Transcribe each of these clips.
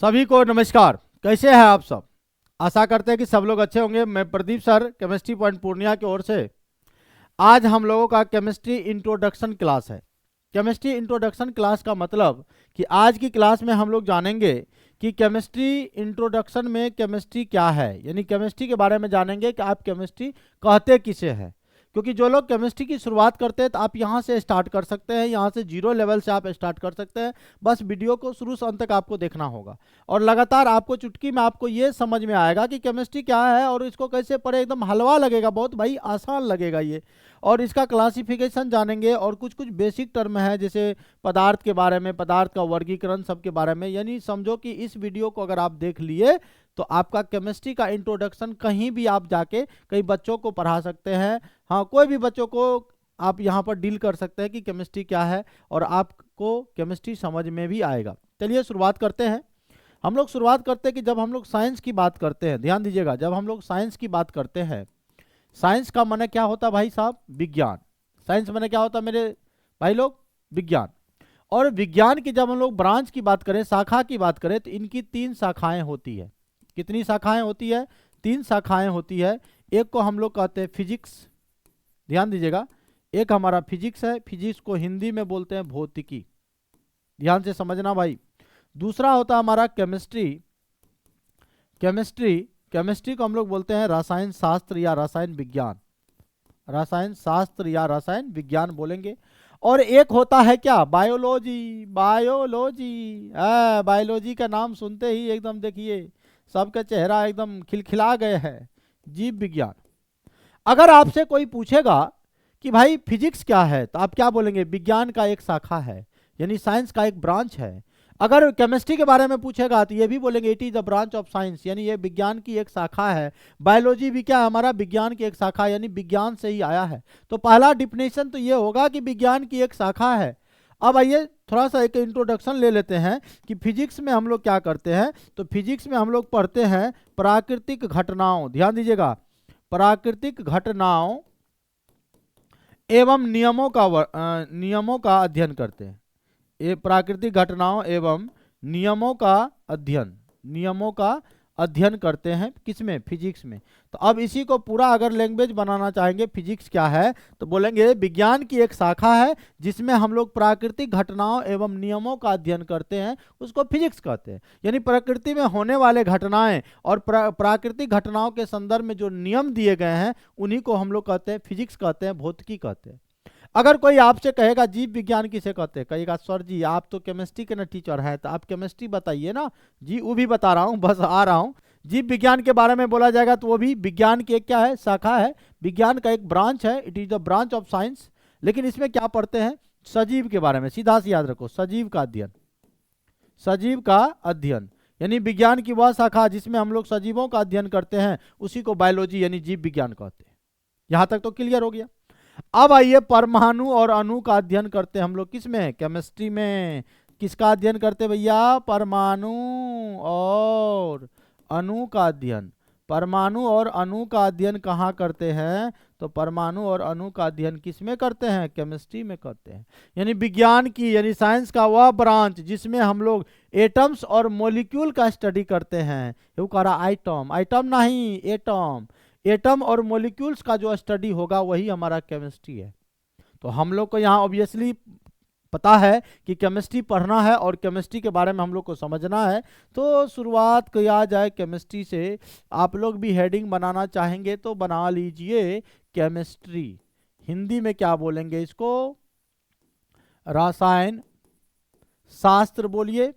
सभी को नमस्कार। कैसे हैं आप सब? आशा करते हैं कि सब लोग अच्छे होंगे। मैं Pradeep sir, chemistry point Purnia की ओर से आज हम लोगों का केमिस्ट्री इंट्रोडक्शन क्लास है। केमिस्ट्री इंट्रोडक्शन क्लास का मतलब कि आज की क्लास में हम लोग जानेंगे कि केमिस्ट्री इंट्रोडक्शन में केमिस्ट्री क्या है, यानी केमिस्ट्री के बारे में जानेंगे कि आप केमिस्ट्री कहते किसे हैं। क्योंकि जो लोग केमिस्ट्री की शुरुआत करते हैं तो आप यहाँ से स्टार्ट कर सकते हैं, यहाँ से जीरो लेवल से आप स्टार्ट कर सकते हैं। बस वीडियो को शुरू से अंत तक आपको देखना होगा और लगातार आपको चुटकी में आपको ये समझ में आएगा कि केमिस्ट्री क्या है और इसको कैसे पढ़े। एकदम हलवा लगेगा, बहुत भाई आसान लगेगा ये। और इसका क्लासिफिकेशन जानेंगे और कुछ कुछ बेसिक टर्म है जैसे पदार्थ के बारे में, पदार्थ का वर्गीकरण सबके बारे में। यानी समझो कि इस वीडियो को अगर आप देख लिए तो आपका केमिस्ट्री का इंट्रोडक्शन कहीं भी आप जाके कई बच्चों को पढ़ा सकते हैं। हाँ, कोई भी बच्चों को आप यहाँ पर डील कर सकते हैं कि केमिस्ट्री क्या है और आपको केमिस्ट्री समझ में भी आएगा। चलिए शुरुआत करते हैं। हम लोग शुरुआत करते हैं कि जब हम लोग साइंस की बात करते हैं, ध्यान दीजिएगा, जब हम लोग साइंस की बात करते हैं, साइंस का माने क्या होता है भाई साहब? विज्ञान। साइंस माने क्या होता है मेरे भाई लोग? विज्ञान। और विज्ञान की जब हम लोग ब्रांच की बात करें, शाखा की बात करें, तो इनकी 3 शाखाएं होती है। कितनी शाखाएं होती है? 3 शाखाएं होती है। एक को हम लोग कहते हैं फिजिक्स, ध्यान दीजिएगा, एक हमारा फिजिक्स है, फिजिक्स को हिंदी में बोलते हैं भौतिकी, ध्यान से समझना भाई। दूसरा होता है हमारा केमिस्ट्री। केमिस्ट्री केमिस्ट्री को हम लोग बोलते हैं रसायन शास्त्र या रसायन विज्ञान, रसायन शास्त्र या रसायन विज्ञान बोलेंगे। और एक होता है क्या? बायोलॉजी। बायोलॉजी, बायोलॉजी का नाम सुनते ही एकदम देखिए सबका चेहरा एकदम खिलखिला गए है। जीव विज्ञान। अगर आपसे कोई पूछेगा कि भाई फिजिक्स क्या है, तो आप क्या बोलेंगे? विज्ञान का एक शाखा है, यानी साइंस का एक ब्रांच है। अगर केमिस्ट्री के बारे में पूछेगा तो ये भी बोलेंगे it is the branch of science, यानी ये विज्ञान की एक शाखा है। बायोलॉजी भी क्या है? हमारा विज्ञान की एक शाखा, यानी विज्ञान से ही आया है। तो पहला डिफिनेशन तो ये होगा कि विज्ञान की एक शाखा है। अब आइए थोड़ा सा एक इंट्रोडक्शन ले लेते हैं कि फिजिक्स में हम लोग क्या करते हैं। तो फिजिक्स में हम लोग पढ़ते हैं प्राकृतिक घटनाओं, ध्यान दीजिएगा, प्राकृतिक घटनाओं एवं नियमों का अध्ययन करते हैं। ये प्राकृतिक घटनाओं एवं नियमों का अध्ययन करते हैं, किसमें? फिजिक्स में। तो अब इसी को पूरा अगर लैंग्वेज बनाना चाहेंगे फिजिक्स क्या है, तो बोलेंगे विज्ञान की एक शाखा है जिसमें हम लोग प्राकृतिक घटनाओं एवं नियमों का अध्ययन करते हैं, उसको फिजिक्स कहते हैं। यानी प्रकृति में होने वाले घटनाएं और प्राकृतिक घटनाओं के संदर्भ में जो नियम दिए गए हैं उन्हीं को हम लोग कहते हैं फिजिक्स कहते हैं, भौतिकी कहते हैं। अगर कोई आपसे कहेगा जीव विज्ञान किसे कहते हैं, कहेगा सर जी आप तो केमिस्ट्री के ना टीचर है, तो आप केमिस्ट्री बताइए ना। जी वो भी बता रहा हूँ, बस आ रहा हूँ। जीव विज्ञान के बारे में बोला जाएगा तो वो भी विज्ञान की एक क्या है? शाखा है, विज्ञान का एक ब्रांच है, it is the branch of science. लेकिन इसमें क्या पढ़ते हैं? सजीव के बारे में, सीधा से याद रखो, सजीव का अध्ययन। सजीव का अध्ययन यानी विज्ञान की वह शाखा जिसमें हम लोग सजीवों का अध्ययन करते हैं, उसी को बायोलॉजी यानी जीव विज्ञान कहते हैं। यहां तक तो क्लियर हो गया। अब आइए परमाणु और अणु का अध्ययन करते हैं हम लोग, किसमें? केमिस्ट्री में। किसका अध्ययन करते हैं भैया? परमाणु और अणु का अध्ययन। परमाणु और अणु का अध्ययन कहाँ करते हैं? तो परमाणु और अणु का अध्ययन किसमें करते हैं? केमिस्ट्री में करते हैं। यानी विज्ञान की यानी साइंस का वह ब्रांच जिसमें हम लोग एटम्स और मॉलिक्यूल का स्टडी करते हैं। वो कह रहा आइटम, आइटम नहीं एटम, एटम और मॉलिक्यूल्स का जो स्टडी होगा वही हमारा केमिस्ट्री है। तो हम लोग को यहाँ ऑब्वियसली पता है कि केमिस्ट्री पढ़ना है और केमिस्ट्री के बारे में हम लोग को समझना है। तो शुरुआत किया जाए केमिस्ट्री से। आप लोग भी हेडिंग बनाना चाहेंगे तो बना लीजिए केमिस्ट्री। हिंदी में क्या बोलेंगे इसको? रसायन शास्त्र बोलिए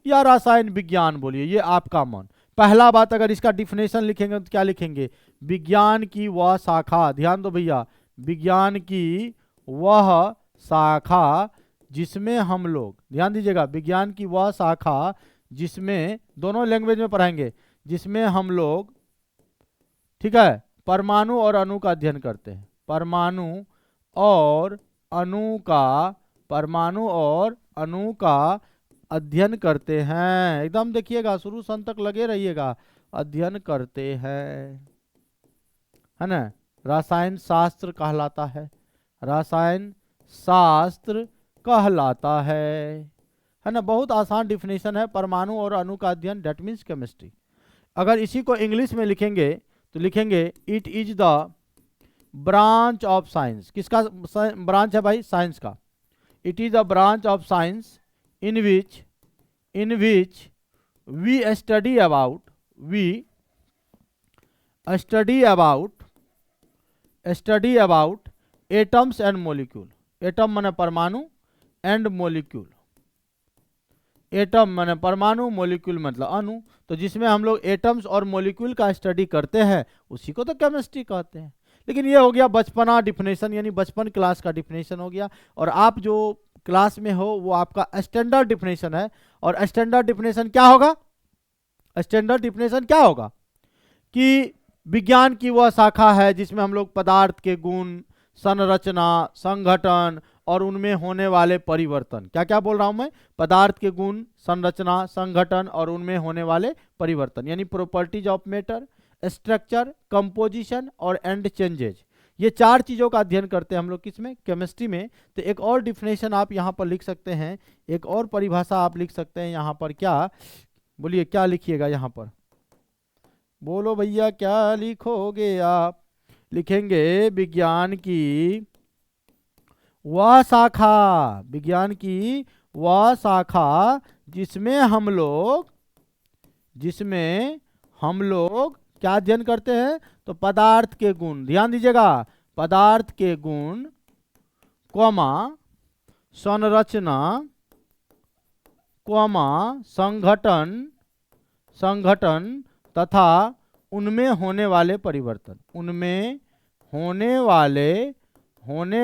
या रसायन विज्ञान बोलिए, ये आपका मन। पहला बात, अगर इसका डिफिनेशन लिखेंगे तो क्या लिखेंगे? विज्ञान की वह शाखा, ध्यान दो भैया, विज्ञान की वह शाखा जिसमें हम लोग, ध्यान दीजिएगा, विज्ञान की वह शाखा जिसमें, दोनों लैंग्वेज में पढ़ाएंगे, जिसमें हम लोग, ठीक है, परमाणु और अणु का अध्ययन करते हैं। परमाणु और अणु का, परमाणु और अणु का अध्ययन करते हैं। एकदम देखिएगा, शुरू से अंत तक लगे रहिएगा, अध्ययन करते हैं, है ना। रसायन शास्त्र कहलाता है, रसायन शास्त्र कहलाता है है ना, बहुत आसान डिफिनेशन है, परमाणु और अणु का अध्ययन, डेट मीन्स केमिस्ट्री। अगर इसी को इंग्लिश में लिखेंगे तो लिखेंगे it is the branch of science. किसका ब्रांच है भाई? साइंस का। It is the branch of science in which we study about atoms and molecule. Atom माने परमाणु, एंड मोलिक्यूल, एटम माने परमाणु, मोलिक्यूल मतलब अणु। तो जिसमें हम लोग एटम्स और मोलिक्यूल का स्टडी करते हैं उसी को तो केमिस्ट्री कहते हैं। लेकिन ये हो गया बचपना डिफिनेशन, यानी बचपन क्लास का डिफिनेशन हो गया। और आप जो क्लास में हो वो आपका स्टैंडर्ड डिफिनेशन है। और स्टैंडर्ड डिफिनेशन क्या होगा? स्टैंडर्ड डिफिनेशन क्या होगा कि विज्ञान की वह शाखा है जिसमें हम लोग पदार्थ के गुण, संरचना, संगठन और उनमें होने वाले परिवर्तन, क्या क्या बोल रहा हूं मैं? पदार्थ के गुण, संरचना, संगठन और उनमें होने वाले परिवर्तन, यानी properties of matter, structure, composition और एंड चेंजेज। ये चार चीजों का अध्ययन करते हैं हम लोग किसमें? केमिस्ट्री में। तो एक और डिफिनेशन आप यहाँ पर लिख सकते हैं, एक और परिभाषा आप लिख सकते हैं यहाँ पर। क्या बोलिए, क्या लिखिएगा यहाँ पर? बोलो भैया, क्या लिखोगे आप? लिखेंगे विज्ञान की वह शाखा, विज्ञान की वह शाखा जिसमें हम लोग क्या अध्ययन करते हैं? तो पदार्थ के गुण, ध्यान दीजिएगा, पदार्थ के गुण, कॉमा संरचना, कॉमा संगठन तथा उनमें होने वाले परिवर्तन, उनमें होने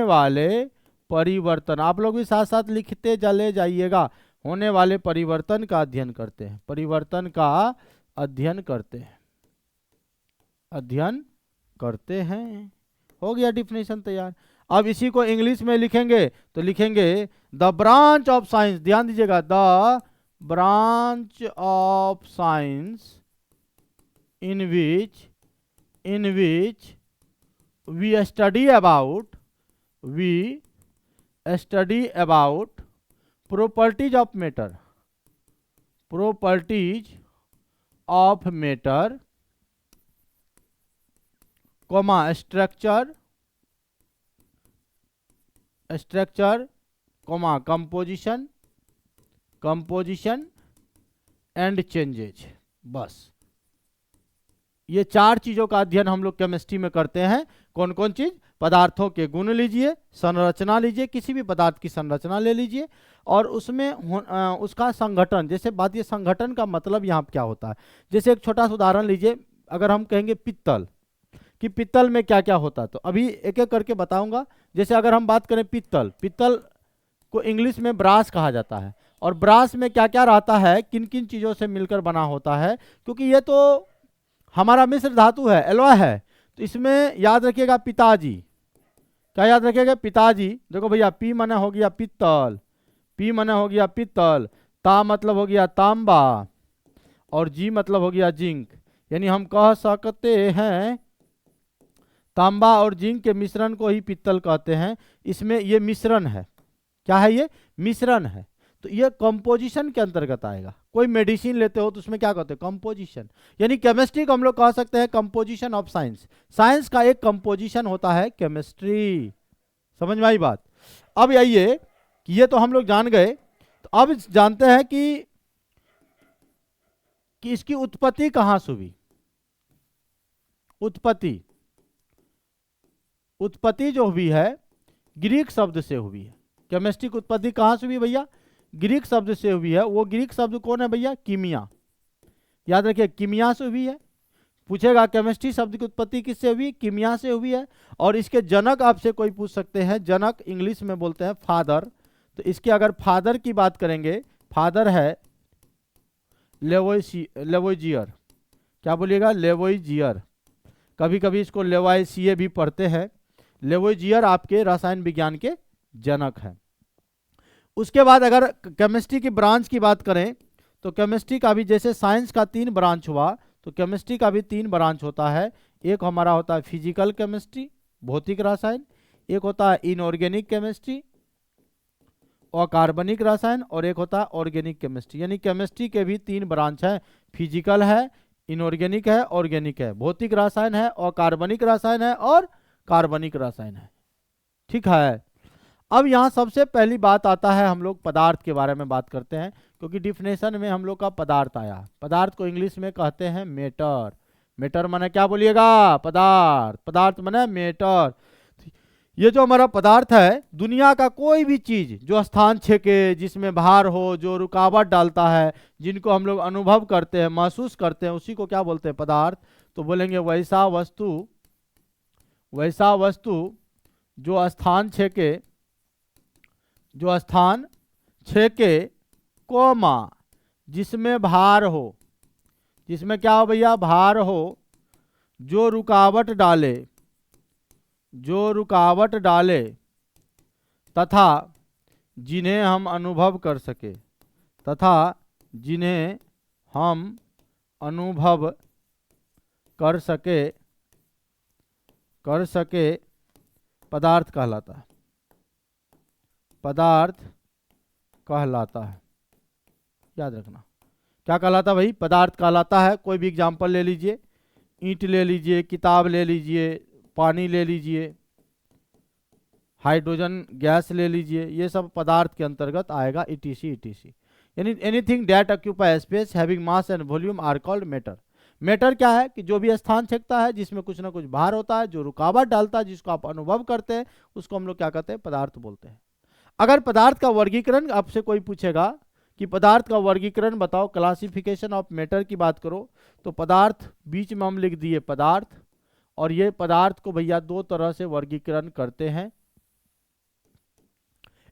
वाले परिवर्तन। आप लोग भी साथ साथ लिखते चले जाइएगा। होने वाले परिवर्तन का अध्ययन करते हैं, परिवर्तन का अध्ययन करते हैं। हो गया डिफिनेशन तैयार। अब इसी को इंग्लिश में लिखेंगे तो लिखेंगे द ब्रांच ऑफ साइंस, ध्यान दीजिएगा, the branch of science in which we study about properties of matter, comma structure, comma composition and changes। बस ये चार चीजों का अध्ययन हम लोग केमिस्ट्री में करते हैं। कौन कौन चीज? पदार्थों के गुण लीजिए, संरचना लीजिए, किसी भी पदार्थ की संरचना ले लीजिए, और उसमें उसका संगठन। जैसे बात, ये संगठन का मतलब यहाँ क्या होता है? जैसे एक छोटा सा उदाहरण लीजिए, अगर हम कहेंगे पित्तल, कि पित्तल में क्या क्या होता है, तो अभी एक एक करके बताऊंगा। जैसे अगर हम बात करें पित्तल को इंग्लिश में ब्रास कहा जाता है। और ब्रास में क्या क्या रहता है, किन किन चीजों से मिलकर बना होता है? क्योंकि ये तो हमारा मिश्र धातु है, एलॉय है। तो इसमें याद रखिएगा पिताजी, क्या याद रखिएगा? पिताजी। देखो भैया, पी माने हो गया पित्तल, पी माने हो गया पित्तल, ता मतलब हो गया तांबा, और जी मतलब हो गया जिंक। यानी हम कह सकते हैं तांबा और जिंक के मिश्रण को ही पित्तल कहते हैं। इसमें ये मिश्रण है, क्या है? ये मिश्रण है। तो ये कंपोजिशन के अंतर्गत आएगा। कोई मेडिसिन लेते हो तो उसमें क्या कहते हैं? कंपोजिशन। यानी केमिस्ट्री को हम लोग कह सकते हैं कंपोजिशन ऑफ साइंस। साइंस का एक कंपोजिशन होता है केमिस्ट्री। समझ में आई बात? अब आइए कि ये तो हम लोग जान गए, तो अब जानते हैं कि इसकी उत्पत्ति कहां से हुई। उत्पत्ति जो हुई है ग्रीक शब्द से हुई है। केमिस्ट्री की उत्पत्ति कहां से हुई भैया? ग्रीक शब्द से हुई है। वो ग्रीक शब्द कौन है भैया? कीमिया। याद रखिए, कीमिया से हुई है। पूछेगा केमिस्ट्री शब्द की उत्पत्ति किससे हुई? कीमिया से हुई है। और इसके जनक आपसे कोई पूछ सकते हैं, जनक इंग्लिश में बोलते हैं फादर। तो इसके अगर फादर की बात करेंगे, फादर है लेवोइजियर। क्या बोलिएगा? लेवोइजियर। कभी कभी इसको लेवाइसिए भी पढ़ते हैं। लेवोइजियर आपके रसायन विज्ञान के जनक हैं। उसके बाद अगर केमिस्ट्री की ब्रांच की बात करें तो केमिस्ट्री का भी, जैसे साइंस का 3 ब्रांच हुआ, तो केमिस्ट्री का भी 3 ब्रांच होता है। एक हमारा होता है फिजिकल केमिस्ट्री, भौतिक रसायन। एक होता है इनऑर्गेनिक केमिस्ट्री, अकार्बनिक रसायन, और एक होता है ऑर्गेनिक केमिस्ट्री। यानी केमिस्ट्री के भी 3 ब्रांच हैं, फिजिकल है, इनऑर्गेनिक है, ऑर्गेनिक है। भौतिक रसायन है, अकार्बनिक रसायन है और कार्बनिक रसायन है। ठीक है। अब यहाँ सबसे पहली बात आता है, हम लोग पदार्थ के बारे में बात करते हैं, क्योंकि डिफिनेशन में हम लोग का पदार्थ आया। पदार्थ को इंग्लिश में कहते हैं मेटर। मेटर माने क्या बोलिएगा? पदार्थ। पदार्थ माने मेटर। ये जो हमारा पदार्थ है, दुनिया का कोई भी चीज जो स्थान छेके, जिसमें भार हो, जो रुकावट डालता है, जिनको हम लोग अनुभव करते हैं, महसूस करते हैं, उसी को क्या बोलते हैं? पदार्थ। तो बोलेंगे वैसा वस्तु जो स्थान छेके कोमा, जिसमें भार हो, जिसमें क्या हो भैया? भार हो, जो रुकावट डाले तथा जिन्हें हम अनुभव कर सके पदार्थ कहलाता है। याद रखना क्या कहलाता भाई? पदार्थ कहलाता है। कोई भी एग्जाम्पल ले लीजिए, ईंट ले लीजिए, किताब ले लीजिए, पानी ले लीजिए, हाइड्रोजन गैस ले लीजिए, ये सब पदार्थ के अंतर्गत आएगा। ETC यानी anything that occupy space having mass and volume are called matter. Matter क्या है? कि जो भी स्थान छेकता है, जिसमें कुछ ना कुछ भार होता है, जो रुकावट डालता है, जिसको आप अनुभव करते हैं, उसको हम लोग क्या कहते हैं? पदार्थ बोलते हैं। अगर पदार्थ का वर्गीकरण आपसे कोई पूछेगा कि पदार्थ का वर्गीकरण बताओ, क्लासिफिकेशन ऑफ मैटर की बात करो, तो पदार्थ बीच में हम लिख दिए पदार्थ। और ये पदार्थ को भैया 2 तरह से वर्गीकरण करते हैं।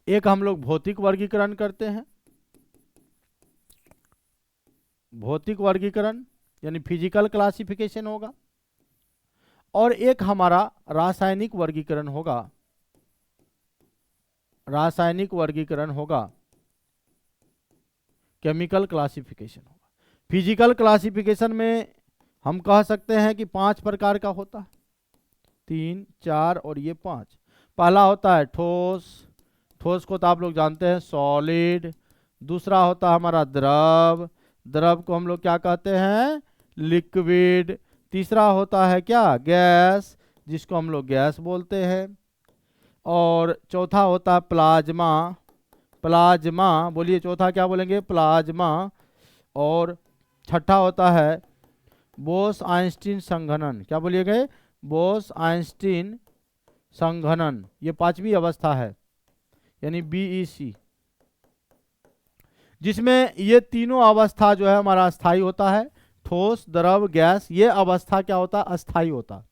एक हम लोग भौतिक वर्गीकरण करते हैं, भौतिक वर्गीकरण यानी फिजिकल क्लासिफिकेशन होगा, और एक हमारा रासायनिक वर्गीकरण होगा, केमिकल क्लासिफिकेशन होगा। फिजिकल क्लासिफिकेशन में हम कह सकते हैं कि 5 प्रकार का होता है, 3, 4 और ये 5। पहला होता है ठोस को तो आप लोग जानते हैं, सॉलिड। दूसरा होता है हमारा द्रव को हम लोग क्या कहते हैं? लिक्विड। तीसरा होता है क्या? गैस, जिसको हम लोग गैस बोलते हैं। और चौथा होता है प्लाज्मा। बोलिए चौथा क्या बोलेंगे? प्लाज्मा। और छठा होता है बोस-आइंस्टीन संघनन। क्या बोलिएगा? बोस-आइंस्टीन संघनन। ये 5वीं अवस्था है, यानी BEC, जिसमें ये तीनों अवस्था जो है हमारा अस्थाई होता है। ठोस, द्रव, गैस, ये अवस्था क्या होता है? अस्थाई होता।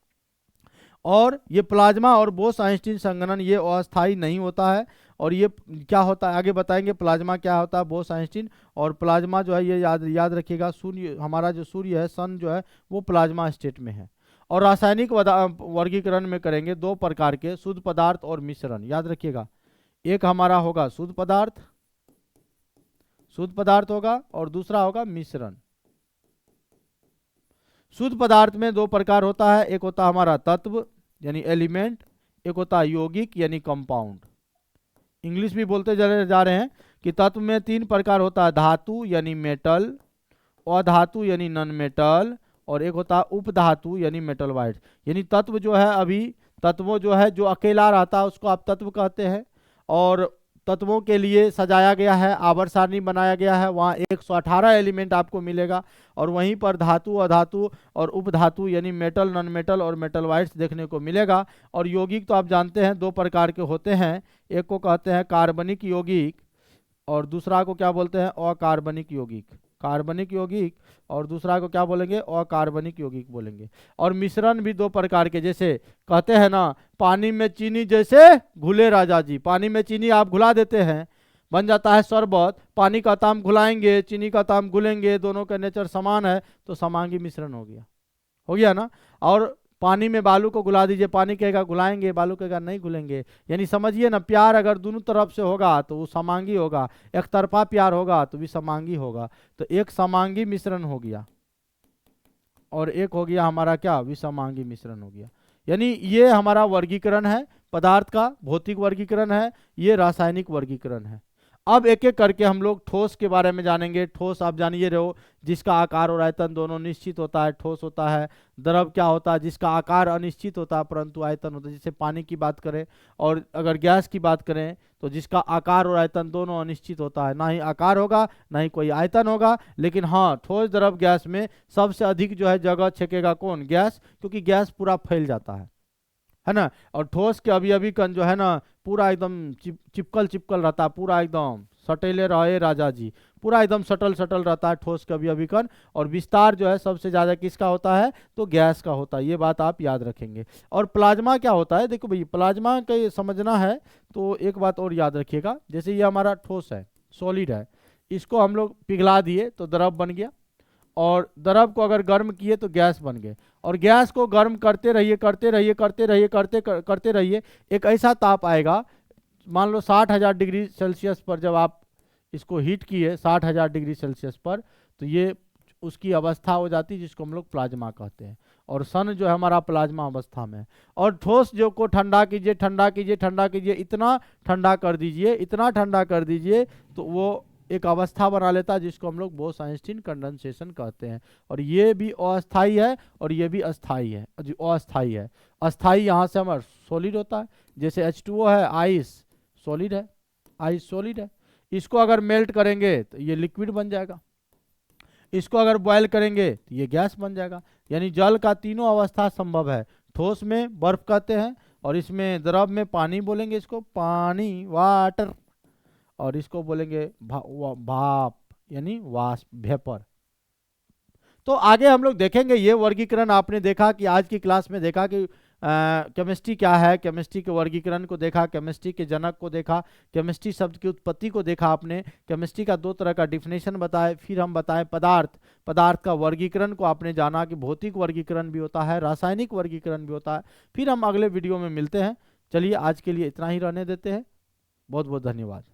और ये प्लाज्मा और बोस-आइंस्टीन संघनन ये अस्थाई नहीं होता है। और ये क्या होता है आगे बताएंगे। प्लाज्मा क्या होता है, बोस-आइंस्टीन। और प्लाज्मा जो है ये याद रखिएगा, सूर्य, हमारा जो सूर्य है, सन जो है, वो प्लाज्मा स्टेट में है। और रासायनिक वर्गीकरण में करेंगे 2 प्रकार के, शुद्ध पदार्थ और मिश्रण। याद रखिएगा, एक हमारा होगा शुद्ध पदार्थ होगा, और दूसरा होगा मिश्रण। शुद्ध पदार्थ में 2 प्रकार होता है, एक होता है हमारा तत्व यानी एलिमेंट, एक होता है यौगिक यानी कंपाउंड। इंग्लिश भी बोलते जा रहे हैं कि तत्व में 3 प्रकार होता है, धातु यानी मेटल, अधातु यानी नॉन मेटल, और एक होता है उपधातु यानी मेटल वाइट। यानी तत्व जो है, अभी तत्वों जो है जो अकेला रहता है उसको आप तत्व कहते हैं। और तत्वों के लिए सजाया गया है, आवर्त सारणी बनाया गया है, वहाँ 118 एलिमेंट आपको मिलेगा। और वहीं पर धातु, अधातु और उपधातु यानी मेटल, नॉन मेटल और मेटल वाइट्स देखने को मिलेगा। और यौगिक तो आप जानते हैं 2 प्रकार के होते हैं, एक को कहते हैं कार्बनिक यौगिक और दूसरा को क्या बोलते हैं? अकार्बनिक यौगिक। कार्बनिक यौगिक और दूसरा को क्या बोलेंगे? अकार्बनिक यौगिक बोलेंगे। और मिश्रण भी 2 प्रकार के, जैसे कहते हैं ना, पानी में चीनी जैसे घुले राजा जी। पानी में चीनी आप घुला देते हैं, बन जाता है शरबत। पानी का ताम घुलाएंगे, चीनी का ताम घुलेंगे, दोनों का नेचर समान है, तो समांगी मिश्रण हो गया ना। और पानी में बालू को घुला दीजिए, पानी कहेगा घुलाएंगे, बालू कहेगा नहीं घुलेंगे। यानी समझिए ना, प्यार अगर दोनों तरफ से होगा तो वो समांगी होगा, एक तरफा प्यार होगा तो भी समांगी होगा। तो एक समांगी मिश्रण हो गया और एक हो गया हमारा क्या? विसमांगी मिश्रण हो गया। यानी ये हमारा वर्गीकरण है पदार्थ का, भौतिक वर्गीकरण है, ये रासायनिक वर्गीकरण है। अब एक एक करके हम लोग ठोस के बारे में जानेंगे। ठोस आप जानिए रहे हो, जिसका आकार और आयतन दोनों निश्चित होता है, ठोस होता है। द्रव क्या होता है, जिसका आकार अनिश्चित होता है परंतु आयतन होता है, जैसे पानी की बात करें। और अगर गैस की बात करें तो जिसका आकार और आयतन दोनों अनिश्चित होता है, ना ही आकार होगा ना ही कोई आयतन होगा। लेकिन हाँ, ठोस द्रव गैस में सबसे अधिक जो है जगह छेकेगा कौन, गैस, क्योंकि गैस पूरा फैल जाता है ना। और ठोस के अभी अभी कन जो है ना पूरा एकदम चिपकल चिपकल रहता है, पूरा एकदम सटेले रहे राजा जी, पूरा एकदम सटल सटल रहता है ठोस के अभी अभी कन। और विस्तार जो है सबसे ज़्यादा किसका होता है, तो गैस का होता है, ये बात आप याद रखेंगे। और प्लाज्मा क्या होता है, देखो भाई प्लाज्मा का ये समझना है तो एक बात और याद रखिएगा। जैसे ये हमारा ठोस है, सॉलिड है, इसको हम लोग पिघला दिए तो द्रव बन गया, और द्रव को अगर गर्म किए तो गैस बन गए। और गैस को गर्म करते रहिए करते रहिए करते रहिए करते रहिए, एक ऐसा ताप आएगा, मान लो 60,000 डिग्री सेल्सियस पर जब आप इसको हीट किए 60,000 डिग्री सेल्सियस पर, तो ये उसकी अवस्था हो जाती है जिसको हम लोग प्लाज्मा कहते हैं। और सन जो है हमारा प्लाज्मा अवस्था में है। और ठोस जो को ठंडा कीजिए ठंडा कीजिए ठंडा कीजिए, इतना ठंडा कर दीजिए इतना ठंडा कर दीजिए, तो वो एक अवस्था बना लेता है जिसको हम लोग बोस-आइंस्टीन कंडेंसेशन कहते हैं। और ये भी अस्थाई है और ये भी अस्थाई है, जो अस्थाई है। अस्थाई यहाँ से हमारा सॉलिड होता है, जैसे H2O है, आइस सॉलिड है, आइस सॉलिड है। इसको अगर मेल्ट करेंगे तो ये लिक्विड बन जाएगा, इसको अगर बॉयल करेंगे तो ये गैस बन जाएगा। यानी जल का तीनों अवस्था संभव है। ठोस में बर्फ कहते हैं, और इसमें द्रव में पानी बोलेंगे, इसको पानी वाटर, और इसको बोलेंगे भाप यानी वाष्प वेपर। तो आगे हम लोग देखेंगे ये वर्गीकरण। आपने देखा कि आज की क्लास में देखा कि केमिस्ट्री क्या है, केमिस्ट्री के वर्गीकरण को देखा, केमिस्ट्री के जनक को देखा, केमिस्ट्री शब्द की उत्पत्ति को देखा आपने, केमिस्ट्री का दो तरह का डिफिनेशन बताए, फिर हम बताएं पदार्थ, पदार्थ का वर्गीकरण को आपने जाना कि भौतिक वर्गीकरण भी होता है, रासायनिक वर्गीकरण भी होता है। फिर हम अगले वीडियो में मिलते हैं। चलिए आज के लिए इतना ही रहने देते हैं। बहुत बहुत धन्यवाद।